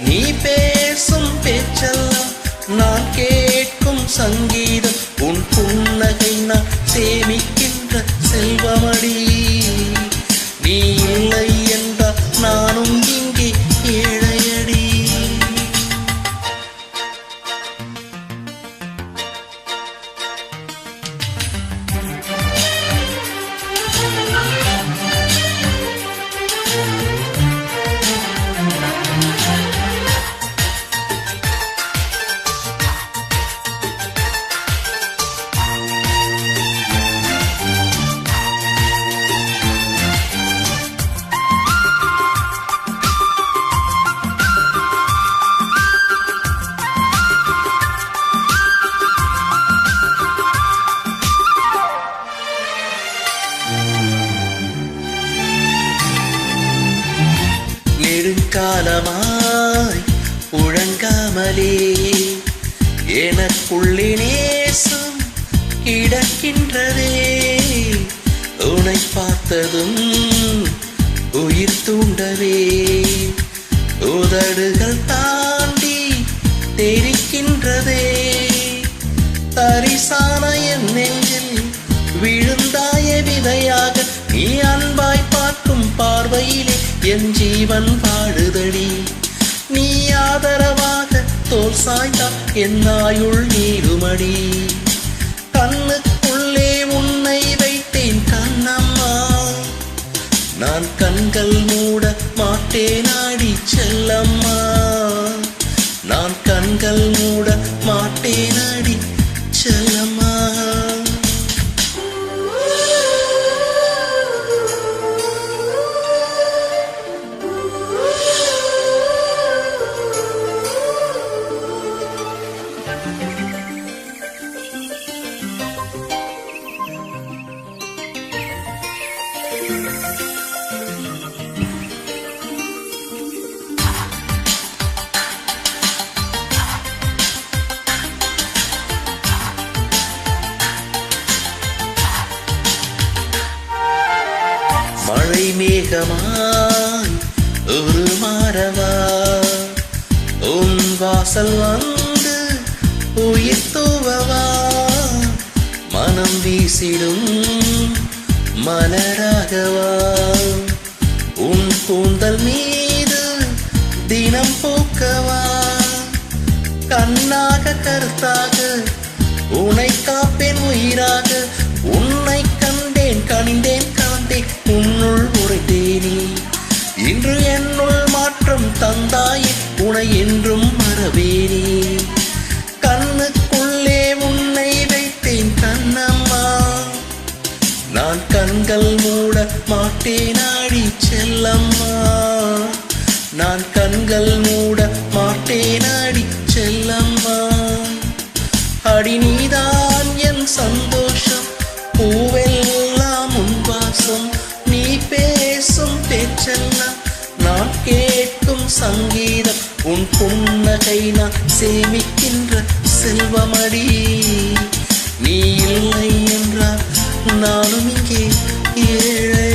நீ பேசும் பேச்செல்லாம் நான் கேட்கும் சங்கீதம். உன் புன்னகை நான் சேமிக்கின்ற செல்வமடி. நீ இல்லை என்றால் நானும் இங்கே ஏழையடி. நெடுங்காலமாய் உழங்காமலே எனக்குள்ளே நேசம் கிடக்கின்றதே. உன்னை பார்த்ததும் உயிர் தூண்டவே உதடுகள் தாண்டி தெரிக்கின்றதே. தரிசான என் நெஞ்சில் விழுந்தாய விதையாக நீ அன்பாய் பார்க்கும் பார்வையிலே என் ஜீவன் வாழுதடி. நீ ஆதரவாக தோல் சாய்ந்தால் என் ஆயுள் நீருமடி. கண்ணுக்குள்ளே உன்னை வைத்தேன் கண்ணம்மா. நான் கண்கள் மூட மாட்டேனாடி செல்லம்மா. நான் கண்கள் மூட மாட்டேனாடி செல்லம்மா. மழை மேகமாய் ஒரு மாறவா உன் வாசல் வந்து உயிர் தூவவா. மனம் வீசிடும் மலராகவா உன் கூந்தல் மீது தினம் பூக்கவா. கண்ணாக கருத்தாக உன்னை காப்பேன் உயிராக. உன்னை கண்டேன் கனிந்தேன் காண்டேன் உன்னுள் உரைத்தேனே. இன்று என்னுள் மாற்றம் தந்தாயே உனை என்றும் மறவேனே. கண்ணுக்குள்ளே உன்னை வைத்தேன் கண்ணம்மா. நான் கண்கள் மூட மாட்டேனாடி செல்லம்மா. நான் கண்கள் மூட மாட்டேனாடி செல்லம்மா. அடி நீதான் என் சந்தோஷம் பூவெல்லாம் உன் வாசம். நீ பேசும் பேச்செல்லாம் நான் கேட்கும் சங்கீதம். உன் புன்னகை நான் சேமிக்கின்ற செல்வமடி. நீ இல்லை என்றால் நானும் இங்கே ஏழை.